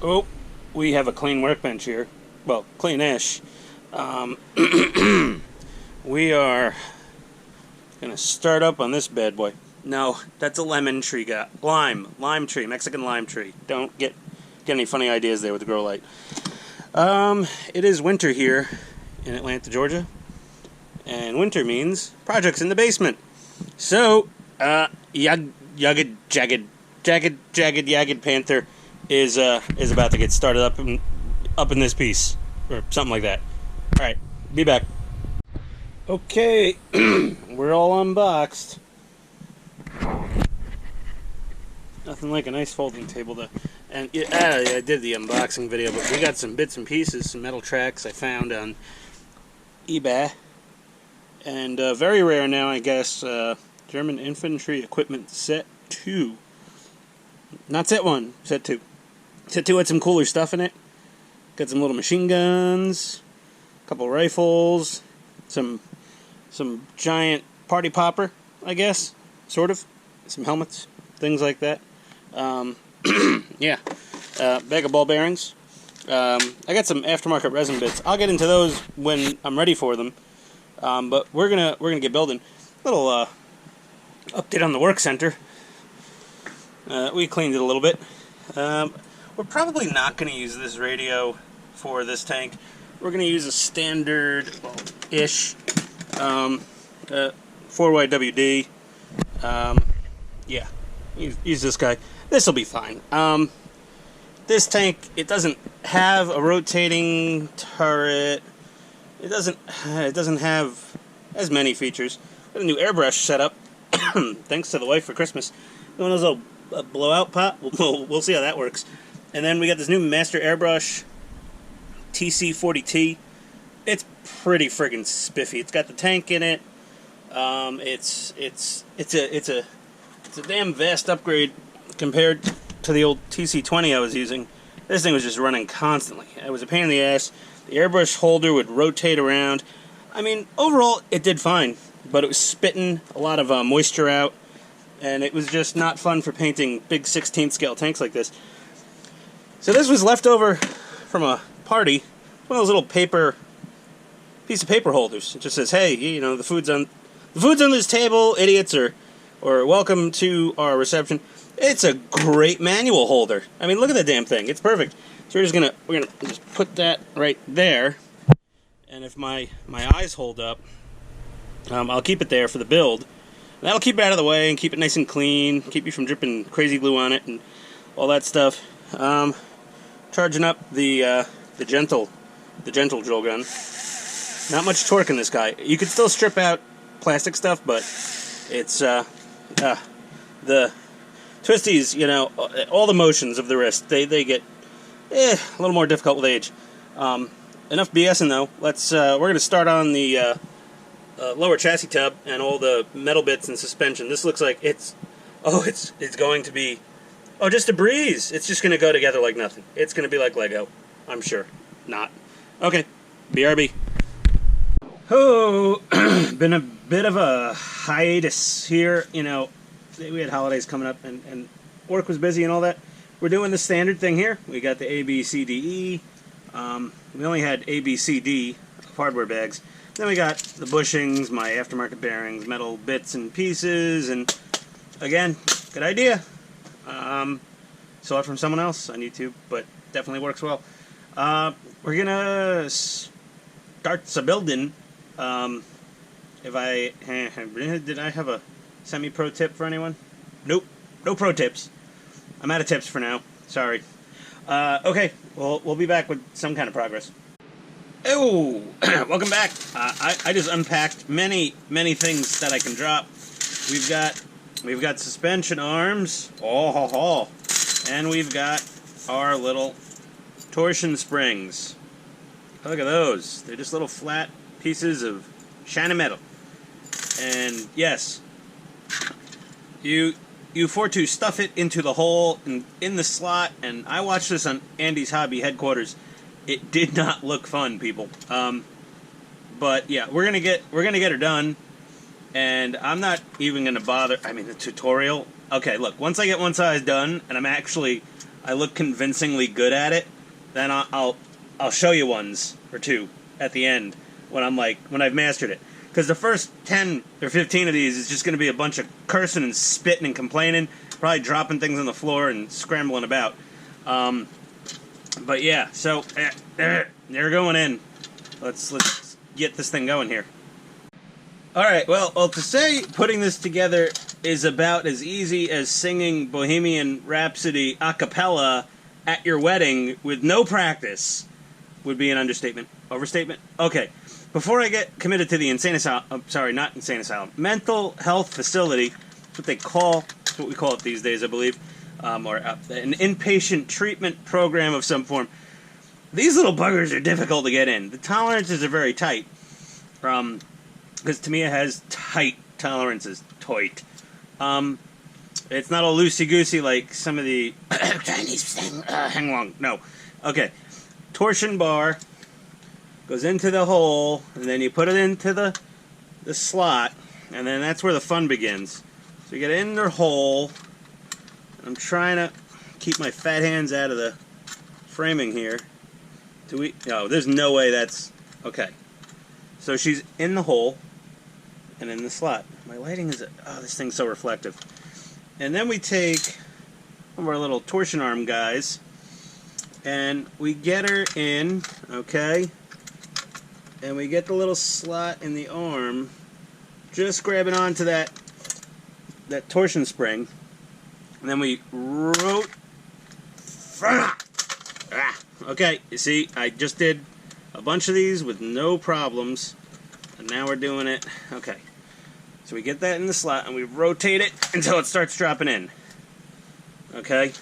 Oh, we have a clean workbench here. Well, clean-ish. We are gonna start up on this bad boy. No, that's a lemon tree guy. Lime tree, Mexican lime tree. Don't get any funny ideas there with the grow light. It is winter here in Atlanta, Georgia, and winter means projects in the basement. So, Jagdpanther is about to get started up in this piece or something like that. All right, be back. Okay, we're all unboxed. Nothing like a nice folding table to, and I did the unboxing video, but we got some bits and pieces, some metal tracks I found on eBay, and very rare now, I guess. German infantry equipment set 2. Not set 1, set 2. Set 2 had some cooler stuff in it. Got some little machine guns, a couple rifles, some giant party popper, I guess, sort of. Some helmets, things like that. Yeah. Bag of ball bearings. I got some aftermarket resin bits. I'll get into those when I'm ready for them. But we're gonna get building. Little update on the work center. We cleaned it a little bit. We're probably not going to use this radio for this tank. We're going to use a standard-ish 4WWII. Yeah, use this guy. This will be fine. This tank, it doesn't have a rotating turret. It doesn't have as many features. Got a new airbrush setup. Thanks to the wife for Christmas. One of those little blowout pot. We'll see how that works. And then we got this new Master Airbrush TC40T. It's pretty friggin' spiffy. It's got the tank in it. It's a damn vast upgrade compared to the old TC20 I was using. This thing was just running constantly. It was a pain in the ass. The airbrush holder would rotate around. I mean, overall, it did fine, but it was spitting a lot of moisture out, and it was just not fun for painting big 16th scale tanks like this. So this was left over from a party, one of those little piece of paper holders. It just says, "Hey, you know, the food's on this table, idiots," or "Welcome to our reception." It's a great manual holder. I mean, look at that damn thing. It's perfect. So we're gonna just put that right there, and if my eyes hold up, I'll keep it there for the build. That'll keep it out of the way and keep it nice and clean, keep you from dripping crazy glue on it and all that stuff. Charging up the gentle drill gun. Not much torque in this guy. You could still strip out plastic stuff, but it's the twisties, you know, all the motions of the wrist, they get a little more difficult with age. Enough BSing though. We're gonna start on the lower chassis tub and all the metal bits and suspension. This looks like it's going to be just a breeze. It's just gonna go together like nothing. It's gonna be like Lego, I'm sure. Not. Okay, BRB. Oh, been a bit of a hiatus here. You know, we had holidays coming up and work was busy and all that. We're doing the standard thing here. We got the A, B, C, D, E. We only had A, B, C, D hardware bags. Then we got the bushings, my aftermarket bearings, metal bits and pieces, and again, good idea. Saw it from someone else on YouTube, but definitely works well. We're gonna start the building. Did I have a semi-pro tip for anyone? Nope, no pro tips. I'm out of tips for now. Sorry. Okay, we'll be back with some kind of progress. Oh, welcome back. I just unpacked many things that I can drop. We've got suspension arms. And we've got our little torsion springs. Look at those. They're just little flat pieces of shiny metal. And yes, you for to stuff it into the hole in the slot. And I watched this on Andy's Hobby headquarters. It did not look fun, people. But yeah, we're gonna get her done. And I'm not even gonna bother. I mean, the tutorial. Okay, look. Once I get one size done, and I I look convincingly good at it, then I'll show you ones or two at the end when I've mastered it. Because the first 10 or 15 of these is just going to be a bunch of cursing and spitting and complaining, probably dropping things on the floor and scrambling about. But yeah, so they're going in. Let's get this thing going here. Alright, well, to say putting this together is about as easy as singing Bohemian Rhapsody a cappella at your wedding with no practice would be an understatement. Overstatement? Okay. Before I get committed to the insane asylum, not insane asylum, mental health facility, that's what we call it these days, I believe, or an inpatient treatment program of some form. These little buggers are difficult to get in. The tolerances are very tight, because Tamiya has tight tolerances. Tight. It's not all loosey-goosey like some of the Chinese thing. Hang on. No. Okay. Torsion bar goes into the hole, and then you put it into the slot, and then that's where the fun begins. So you get in the hole. I'm trying to keep my fat hands out of the framing here. No, there's no way that's... Okay. So she's in the hole and in the slot. My lighting is... Oh, this thing's so reflective. And then we take one of our little torsion arm guys, and we get her in, okay? And we get the little slot in the arm, just grabbing onto that torsion spring. And then we rotate. Okay, you see, I just did a bunch of these with no problems. And now we're doing it. Okay. So we get that in the slot and we rotate it until it starts dropping in. Okay?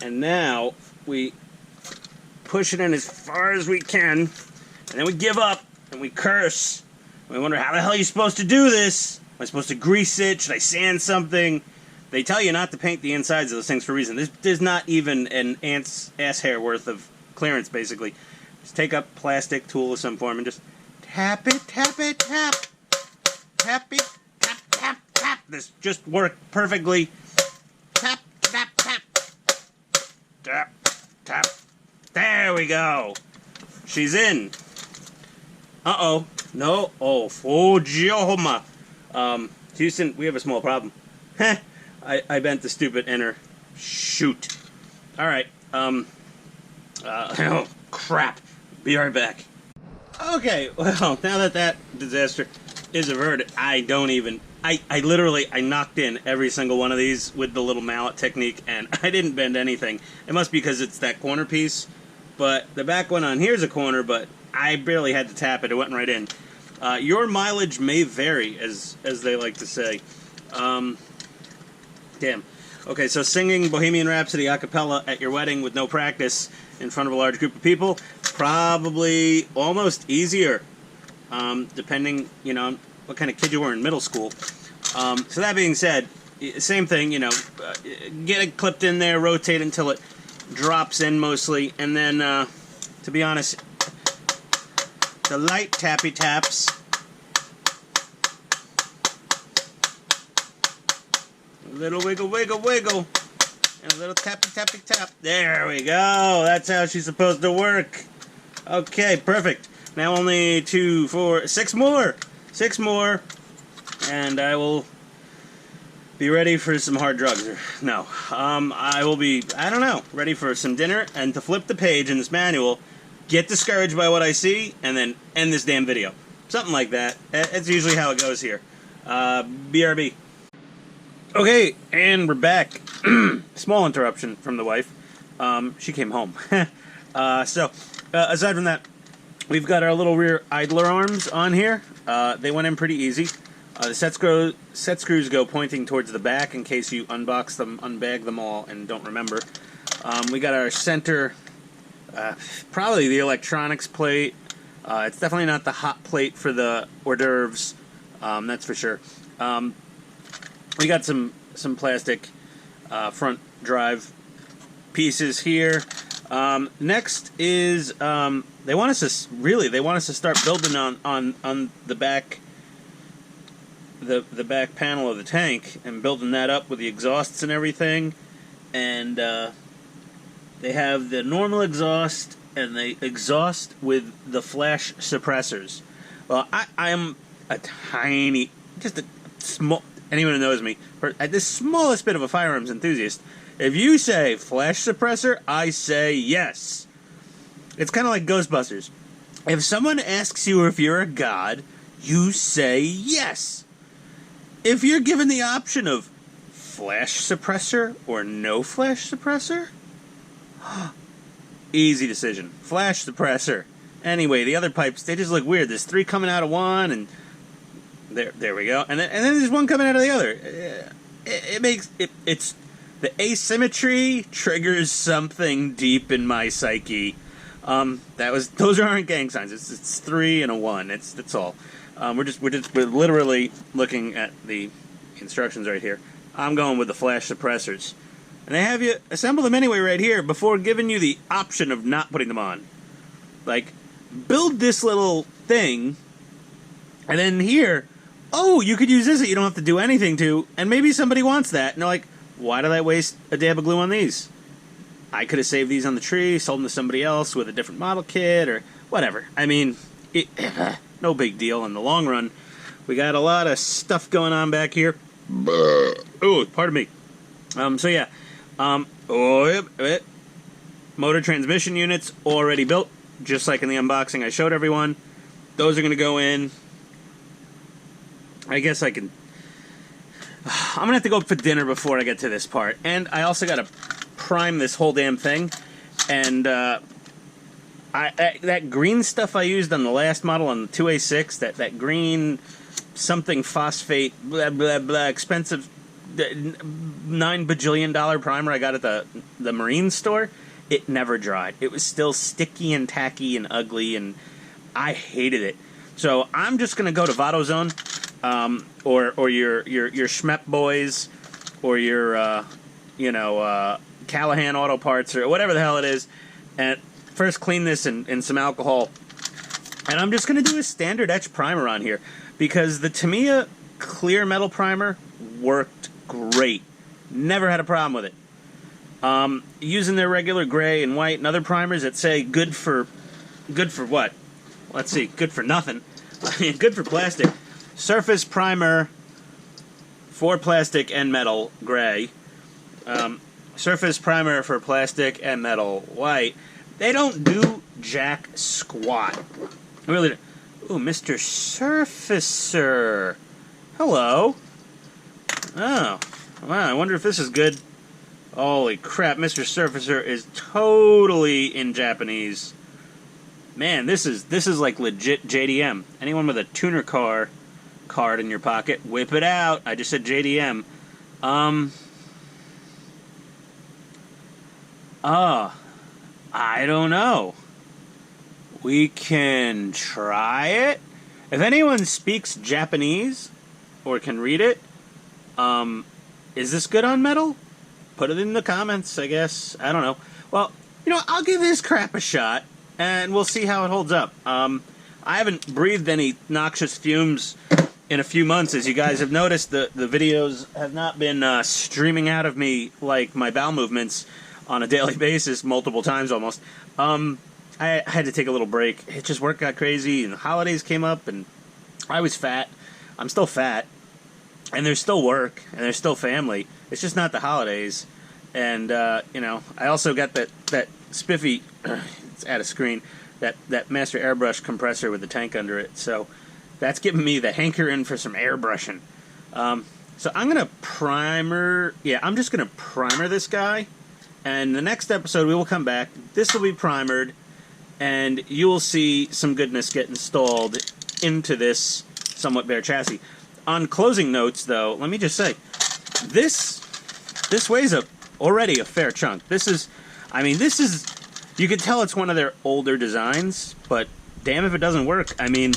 And now we push it in as far as we can. And then we give up, and we curse. And we wonder, how the hell are you supposed to do this? Am I supposed to grease it? Should I sand something? They tell you not to paint the insides of those things for a reason. There's not even an ant's ass hair worth of clearance, basically. Just take up plastic tool of some form and just tap it, tap it, tap. Tap it, tap, tap, tap. This just worked perfectly. Tap, tap, tap. Tap, tap. There we go. She's in. Uh-oh. No. Oh, Jehovah. Houston, we have a small problem. Heh. I bent the stupid enter. Shoot. Alright. Oh, crap. Be right back. Okay, well, now that disaster is averted, I literally knocked in every single one of these with the little mallet technique, and I didn't bend anything. It must be because it's that corner piece. But the back one on here's a corner, but I barely had to tap it. It went right in. Your mileage may vary, as they like to say. Damn. Okay, so singing Bohemian Rhapsody a cappella at your wedding with no practice in front of a large group of people, probably almost easier, depending, what kind of kid you were in middle school. So that being said, same thing, get it clipped in there, rotate until it drops in mostly, and then, to be honest, the light tappy taps. A little wiggle, wiggle, wiggle. And a little tappy, tappy, tap. There we go. That's how she's supposed to work. Okay, perfect. Now only 2, 4, 6 more. 6 more. And I will be ready for some hard drugs. No. I will be, ready for some dinner and to flip the page in this manual, get discouraged by what I see, and then end this damn video. Something like that. It's usually how it goes here. BRB. Okay, and we're back. Small interruption from the wife. She came home. So, aside from that, we've got our little rear idler arms on here. They went in pretty easy. The set screws go pointing towards the back in case you unbox them, unbag them all, and don't remember. We got our center, probably the electronics plate. It's definitely not the hot plate for the hors d'oeuvres, that's for sure. We got some plastic front drive pieces here. Next is they want us to start building on the back the back panel of the tank and building that up with the exhausts and everything. And They have the normal exhaust, and they exhaust with the flash suppressors. Well, I am a tiny, just a small, anyone who knows me, the smallest bit of a firearms enthusiast. If you say flash suppressor, I say yes. It's kind of like Ghostbusters. If someone asks you if you're a god, you say yes. If you're given the option of flash suppressor or no flash suppressor, easy decision. Flash suppressor. Anyway, the other pipes, they just look weird. There's 3 coming out of one, and there we go. And then there's 1 coming out of the other. It's the asymmetry triggers something deep in my psyche. Those aren't gang signs. It's 3 and a 1. That's all. We're literally looking at the instructions right here. I'm going with the flash suppressors. And they have you assemble them anyway right here before giving you the option of not putting them on. Like, build this little thing, and then here, oh, you could use this that you don't have to do anything to, and maybe somebody wants that. And they're like, why did I waste a dab of glue on these? I could have saved these on the tree, sold them to somebody else with a different model kit, or whatever. I mean, no big deal in the long run. We got a lot of stuff going on back here. Oh, pardon me. So yeah. Motor transmission units already built, just like in the unboxing I showed everyone. Those are going to go in. I guess I'm going to have to go for dinner before I get to this part. And I also got to prime this whole damn thing. And that green stuff I used on the last model on the 2A6, that green something phosphate, blah, blah, blah, expensive $9 bajillion primer I got at the Marine store, it never dried. It was still sticky and tacky and ugly, and I hated it. So I'm just going to go to VadoZone, or your Schmep Boys, or your Callahan Auto Parts, or whatever the hell it is, and first clean this in some alcohol. And I'm just going to do a standard etch primer on here, because the Tamiya clear metal primer worked great. Never had a problem with it. Using their regular gray and white and other primers that say good for what? Let's see, good for nothing. I mean, good for plastic. Surface primer for plastic and metal, gray. Surface primer for plastic and metal, white. They don't do jack squat. Really don't. Ooh, Mr. Surfacer. Hello. Oh, wow, I wonder if this is good. Holy crap, Mr. Surfacer is totally in Japanese. Man, this is like legit JDM. Anyone with a tuner car card in your pocket, whip it out. I just said JDM. I don't know. We can try it. If anyone speaks Japanese or can read it, is this good on metal? Put it in the comments, I guess. I don't know. Well, I'll give this crap a shot, and we'll see how it holds up. I haven't breathed any noxious fumes in a few months. As you guys have noticed, the videos have not been streaming out of me like my bowel movements on a daily basis, multiple times almost. I had to take a little break. It just work got crazy, and the holidays came up, and I was fat. I'm still fat. And there's still work, and there's still family. It's just not the holidays. And, I also got that spiffy, it's out of screen, that Master Airbrush compressor with the tank under it. So that's giving me the hankering for some airbrushing. So I'm going to primer, I'm just going to primer this guy. And the next episode we will come back. This will be primered, and you will see some goodness get installed into this somewhat bare chassis. On closing notes, though, let me just say, this weighs already a fair chunk. This is, you can tell it's one of their older designs, but damn if it doesn't work. I mean,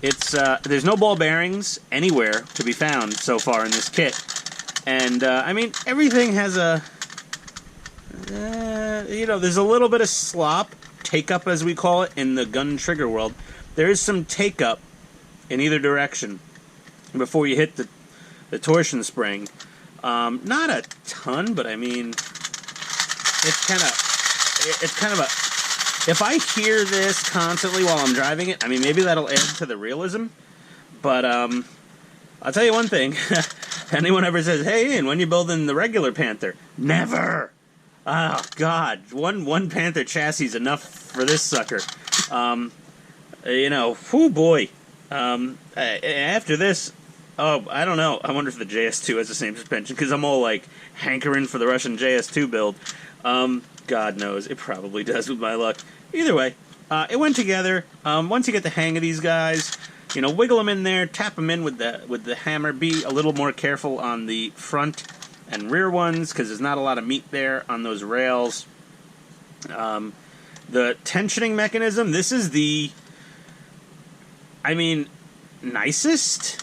it's there's no ball bearings anywhere to be found so far in this kit, and everything has a, there's a little bit of slop, take-up as we call it in the gun trigger world. There is some take-up in either direction before you hit the torsion spring. Not a ton, but it's kind of it's kind of a... If I hear this constantly while I'm driving it, I mean, maybe that'll add to the realism. But I'll tell you one thing. Anyone ever says, hey, Ian, when you building the regular Panther? Never! Oh, God. One Panther chassis is enough for this sucker. You know, whoo boy. After this, oh, I don't know. I wonder if the JS2 has the same suspension, because I'm all, like, hankering for the Russian JS2 build. God knows. It probably does with my luck. Either way, it went together. Once you get the hang of these guys, you know, wiggle them in there, tap them in with the hammer. Be a little more careful on the front and rear ones, because there's not a lot of meat there on those rails. The tensioning mechanism, this is the, I mean, nicest,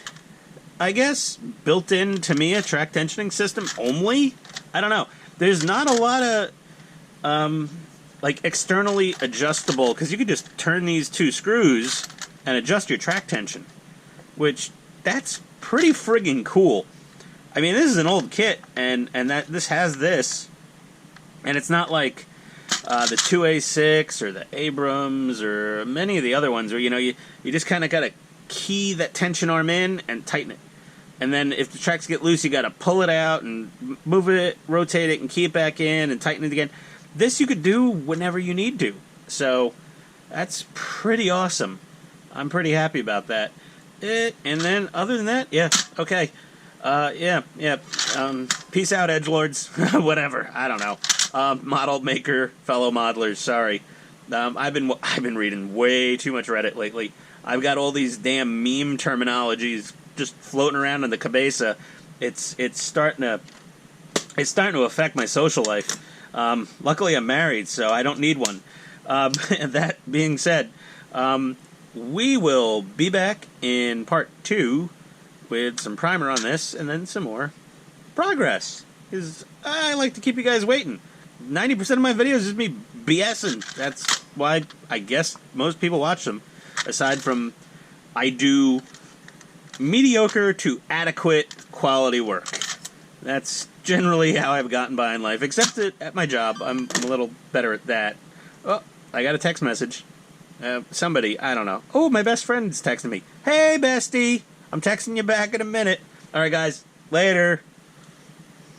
I guess, built-in Tamiya track tensioning system only. I don't know. There's not a lot of, like, externally adjustable, because you could just turn these two screws and adjust your track tension, which, that's pretty friggin' cool. I mean, this is an old kit, and this has this, and it's not like the 2A6 or the Abrams or many of the other ones where, you know, you just kind of got to key that tension arm in and tighten it. And then if the tracks get loose, you got to pull it out and move it, rotate it, and key it back in and tighten it again. This you could do whenever you need to. So that's pretty awesome. I'm pretty happy about that. And then, other than that, yeah, okay. Yeah. Peace out, edgelords. Whatever. I don't know. Model maker, fellow modelers. Sorry. I've been reading way too much Reddit lately. I've got all these damn meme terminologies just floating around in the cabeza. It's starting to affect my social life. Luckily, I'm married, so I don't need one. That being said, we will be back in part 2 with some primer on this, and then some more progress. Because I like to keep you guys waiting. 90% of my videos is me BSing. That's why I guess most people watch them. Aside from, I do mediocre to adequate quality work. That's generally how I've gotten by in life. Except that at my job, I'm a little better at that. Oh, I got a text message. Somebody, I don't know. Oh, my best friend's texting me. Hey, bestie! I'm texting you back in a minute. Alright, guys. Later.